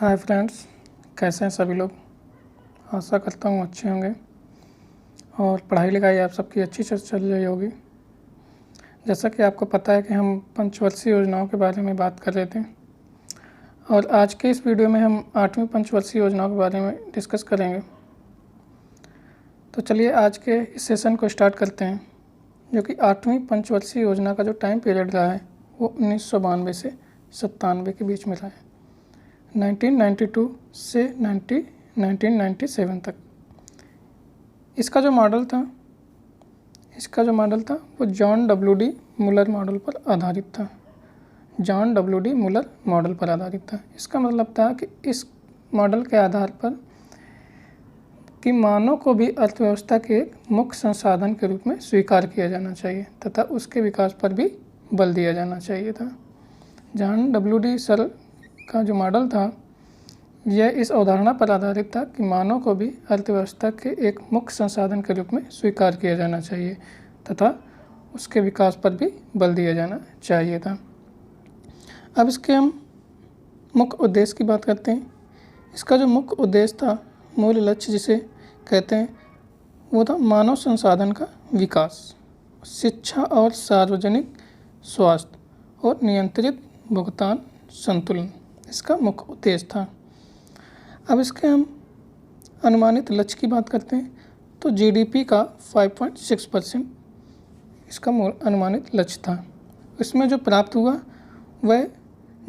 Hi friends, कैसे हैं सभी लोग। आशा करता हूँ अच्छे होंगे और पढ़ाई लिखाई आप सबकी अच्छी से चल रही होगी। जैसा कि आपको पता है कि हम पंचवर्षीय योजनाओं के बारे में बात कर रहे थे और आज के इस वीडियो में हम 8वीं पंचवर्षीय योजनाओं के बारे में डिस्कस करेंगे। तो चलिए आज के इस सेशन को स्टार्ट करते हैं, जो कि 8वीं पंचवर्षीय योजना का जो टाइम पीरियड रहा है वो 1992 से 97 के बीच में रहा है, 1992 से 1997 तक। इसका जो मॉडल था वो जॉन डब्ल्यू.डी. मुलर मॉडल पर आधारित था। जॉन डब्ल्यू.डी. मुलर मॉडल पर आधारित था। इसका मतलब था कि इस मॉडल के आधार पर कि मानव को भी अर्थव्यवस्था के एक मुख्य संसाधन के रूप में स्वीकार किया जाना चाहिए तथा उसके विकास पर भी बल दिया जाना चाहिए था। जॉन डब्ल्यू.डी. सर का जो मॉडल था यह इस अवधारणा पर आधारित था कि मानव को भी अर्थव्यवस्था के एक मुख्य संसाधन के रूप में स्वीकार किया जाना चाहिए तथा उसके विकास पर भी बल दिया जाना चाहिए था। अब इसके हम मुख्य उद्देश्य की बात करते हैं। इसका जो मुख्य उद्देश्य था, मूल लक्ष्य जिसे कहते हैं, वो था मानव संसाधन का विकास, शिक्षा और सार्वजनिक स्वास्थ्य और नियंत्रित भुगतान संतुलन इसका मुख्य उद्देश्य था। अब इसके हम अनुमानित लक्ष्य की बात करते हैं तो जीडीपी का 5.6% इसका मूल अनुमानित लक्ष्य था। इसमें जो प्राप्त हुआ वह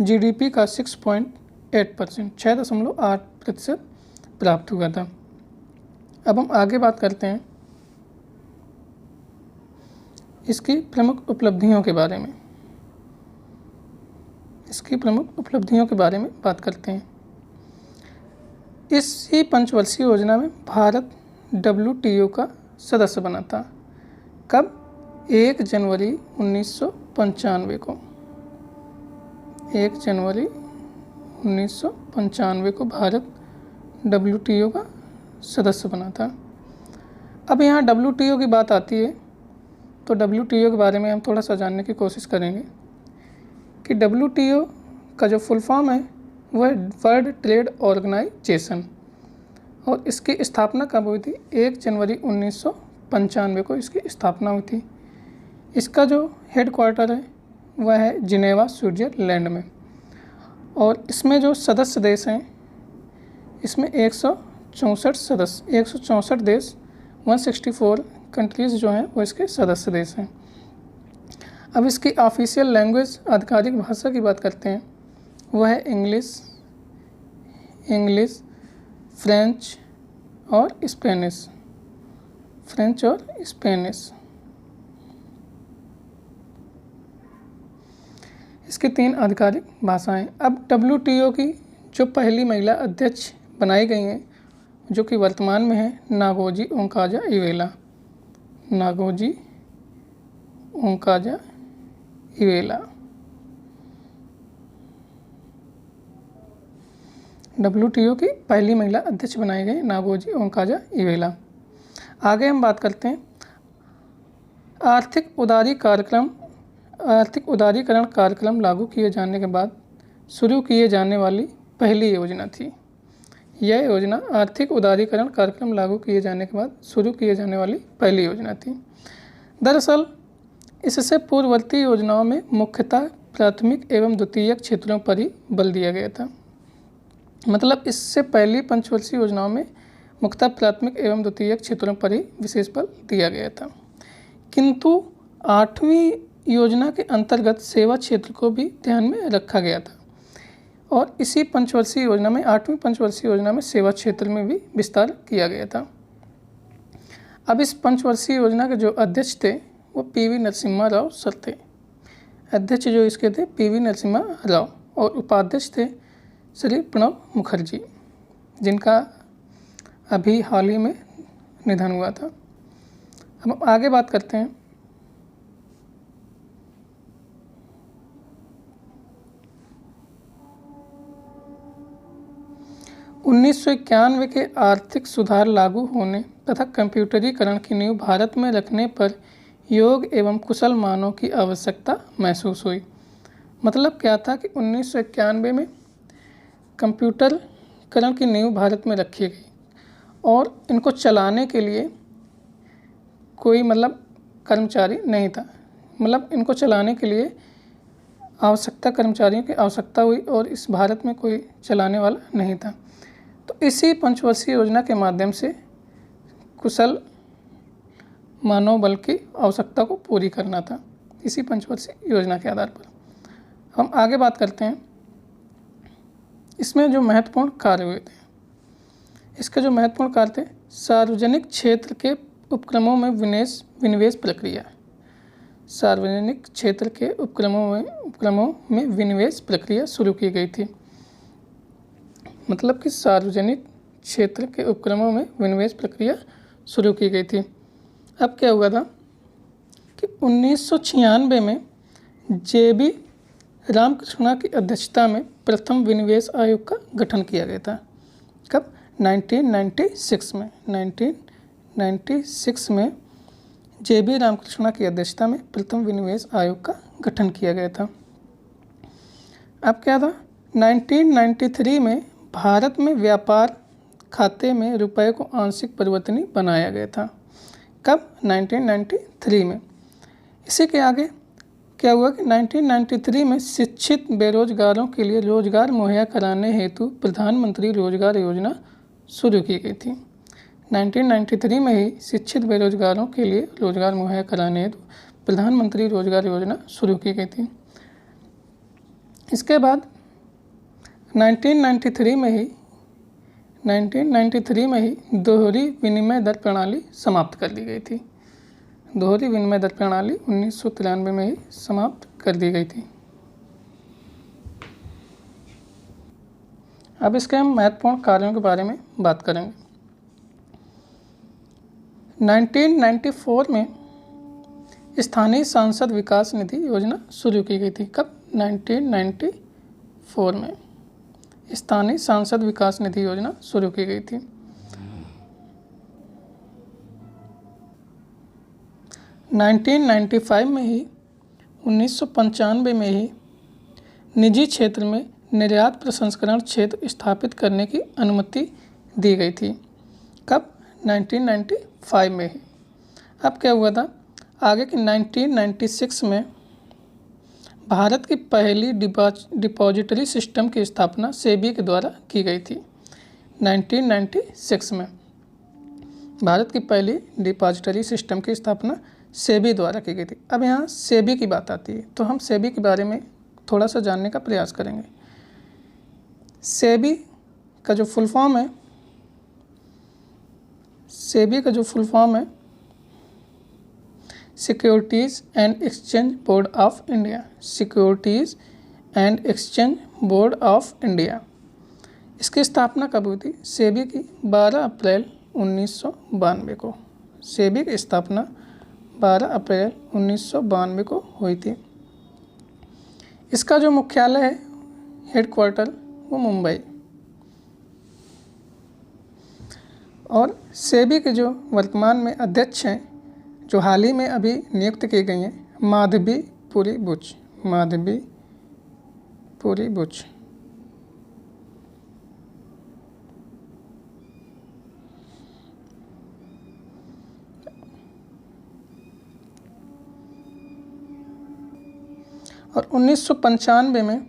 जीडीपी का 6.8% 6.8% प्राप्त हुआ था। अब हम आगे बात करते हैं इसकी प्रमुख उपलब्धियों के बारे में। बात करते हैं। इसी पंचवर्षीय योजना में भारत WTO का सदस्य बना था। कब? 1 जनवरी 1995 को। 1 जनवरी 1995 को भारत WTO का सदस्य बना था। अब यहाँ WTO की बात आती है तो WTO के बारे में हम थोड़ा सा जानने की कोशिश करेंगे कि WTO का जो फुल फॉर्म है वह वर्ल्ड ट्रेड ऑर्गेनाइजेशन, और इसकी स्थापना कब हुई थी? 1 जनवरी 1995 को इसकी स्थापना हुई थी। इसका जो हेडक्वार्टर है वह है जिनेवा, स्विट्ज़रलैंड में, और इसमें जो सदस्य देश हैं इसमें 164 देश 164 कंट्रीज़ जो हैं वो इसके सदस्य देश हैं। अब इसकी ऑफिशियल लैंग्वेज, आधिकारिक भाषा की बात करते हैं, वह है इंग्लिश, फ्रेंच और स्पेनिश। इसकी 3 आधिकारिक भाषाएं। अब WTO की जो पहली महिला अध्यक्ष बनाई गई हैं, जो कि वर्तमान में है नागोजी ओंकाजा इवेला। WTO की पहली महिला अध्यक्ष बनाई गई नागोजी ओंकाजा इवेला। आगे हम बात करते हैं आर्थिक उदारीकरण कार्यक्रम लागू किए जाने के बाद शुरू किए जाने वाली पहली योजना थी। यह योजना आर्थिक उदारीकरण कार्यक्रम लागू किए जाने के बाद शुरू किए जाने वाली पहली योजना थी। दरअसल इससे पूर्ववर्ती योजनाओं में मुख्यतः प्राथमिक एवं द्वितीयक क्षेत्रों पर ही बल दिया गया था। मतलब इससे पहली पंचवर्षीय योजनाओं में मुख्यतः प्राथमिक एवं द्वितीयक क्षेत्रों पर ही विशेष बल दिया गया था, किंतु 8वीं योजना के अंतर्गत सेवा क्षेत्र को भी ध्यान में रखा गया था, और इसी पंचवर्षीय योजना में 8वीं पंचवर्षीय योजना में सेवा क्षेत्र में भी विस्तार किया गया था। अब इस पंचवर्षीय योजना के जो अध्यक्ष थे वो PV नरसिम्हा राव सर थे। अध्यक्ष जो इसके थे PV नरसिम्हा राव, और उपाध्यक्ष थे श्री प्रणब मुखर्जी, जिनका अभी हाल ही में निधन हुआ था। अब हम आगे बात करते हैं उन्नीस के आर्थिक सुधार लागू होने तथा कंप्यूटरीकरण की नींव भारत में रखने पर योग एवं कुशल मानव की आवश्यकता महसूस हुई। मतलब क्या था कि 1991 में कंप्यूटरकरण की नींव भारत में रखी गई और इनको चलाने के लिए कोई कर्मचारी नहीं था। इनको चलाने के लिए कर्मचारियों की आवश्यकता हुई और इस भारत में कोई चलाने वाला नहीं था। तो इसी पंचवर्षीय योजना के माध्यम से कुशल मानव बल की आवश्यकता को पूरी करना था। इसी पंचवर्षीय योजना के आधार पर हम आगे बात करते हैं। इसमें जो महत्वपूर्ण कार्य हुए थे, इसके जो महत्वपूर्ण कार्य थे, सार्वजनिक क्षेत्र के उपक्रमों में विनिवेश प्रक्रिया। सार्वजनिक क्षेत्र के उपक्रमों में विनिवेश प्रक्रिया शुरू की गई थी। मतलब कि सार्वजनिक क्षेत्र के उपक्रमों में विनिवेश प्रक्रिया शुरू की गई थी। अब क्या हुआ था कि 1996 में JB रामकृष्णा की अध्यक्षता में प्रथम विनिवेश आयोग का गठन किया गया था। कब? 1996 में। 1996 में JB रामकृष्णा की अध्यक्षता में प्रथम विनिवेश आयोग का गठन किया गया था। अब क्या था? 1993 में भारत में व्यापार खाते में रुपए को आंशिक परिवर्तनीय बनाया गया था। कब? 1993 में। इसी के आगे क्या हुआ कि 1993 में शिक्षित बेरोजगारों के लिए रोजगार मुहैया कराने हेतु प्रधानमंत्री रोजगार योजना शुरू की गई थी। 1993 में ही शिक्षित बेरोजगारों के लिए रोजगार मुहैया कराने हेतु प्रधानमंत्री रोजगार योजना शुरू की गई थी। इसके बाद 1993 में ही दोहरी विनिमय दर प्रणाली समाप्त कर दी गई थी। दोहरी विनिमय दर प्रणाली 1993 में ही समाप्त कर दी गई थी। अब इसके हम महत्वपूर्ण कार्यों के बारे में बात करेंगे। 1994 में स्थानीय सांसद विकास निधि योजना शुरू की गई थी। कब? 1994 में स्थानीय सांसद विकास निधि योजना शुरू की गई थी। 1995 में ही 1995 में ही निजी क्षेत्र में निर्यात प्रसंस्करण क्षेत्र स्थापित करने की अनुमति दी गई थी। कब? 1995 में ही। अब क्या हुआ था आगे कि 1996 में भारत की पहली डिपॉजिटरी सिस्टम की स्थापना सेबी के द्वारा की गई थी। 1996 में भारत की पहली डिपॉजिटरी सिस्टम की स्थापना सेबी द्वारा की गई थी। अब यहाँ सेबी की बात आती है तो हम सेबी के बारे में थोड़ा सा जानने का प्रयास करेंगे। सेबी का जो फुल फॉर्म है, securities and exchange board of India. Securities and exchange board of India. इसकी स्थापना कब हुई थी? सेबी की 12 अप्रैल 1992 को। सेबी की स्थापना 12 अप्रैल 1992 को हुई थी। इसका जो मुख्यालय है, हेडक्वार्टर, वो मुंबई। और सेबी के जो वर्तमान में अध्यक्ष हैं, जो हाल ही में अभी नियुक्त की गई हैं, माधवी पुरी बुच। और 1995 में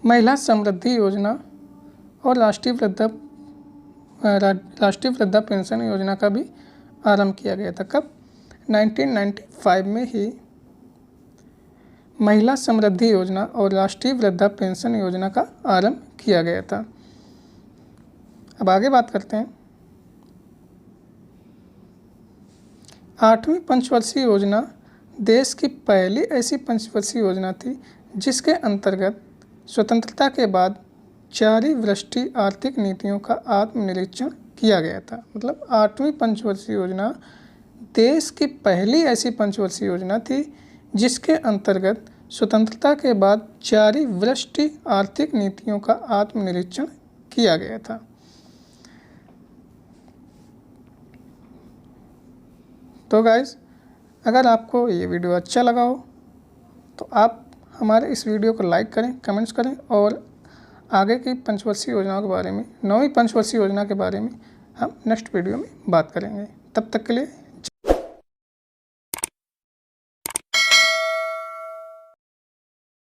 महिला समृद्धि योजना और राष्ट्रीय वृद्धा पेंशन योजना का भी आरंभ किया गया था। कब? 1995 में ही महिला समृद्धि योजना और राष्ट्रीय वृद्धा पेंशन योजना का आरंभ किया गया था। अब आगे बात करते हैं। 8वीं पंचवर्षीय योजना देश की पहली ऐसी पंचवर्षीय योजना थी जिसके अंतर्गत स्वतंत्रता के बाद जारी वृष्टि आर्थिक नीतियों का आत्मनिरीक्षण किया गया था। मतलब 8वीं पंचवर्षीय योजना देश की पहली ऐसी पंचवर्षीय योजना थी जिसके अंतर्गत स्वतंत्रता के बाद जारी वृष्टि आर्थिक नीतियों का आत्मनिरीक्षण किया गया था। तो गाइस, अगर आपको ये वीडियो अच्छा लगा हो तो आप हमारे इस वीडियो को लाइक करें, कमेंट्स करें और आगे की पंचवर्षीय योजनाओं के बारे में, 9वीं पंचवर्षीय योजना के बारे में हम नेक्स्ट वीडियो में बात करेंगे। तब तक के लिए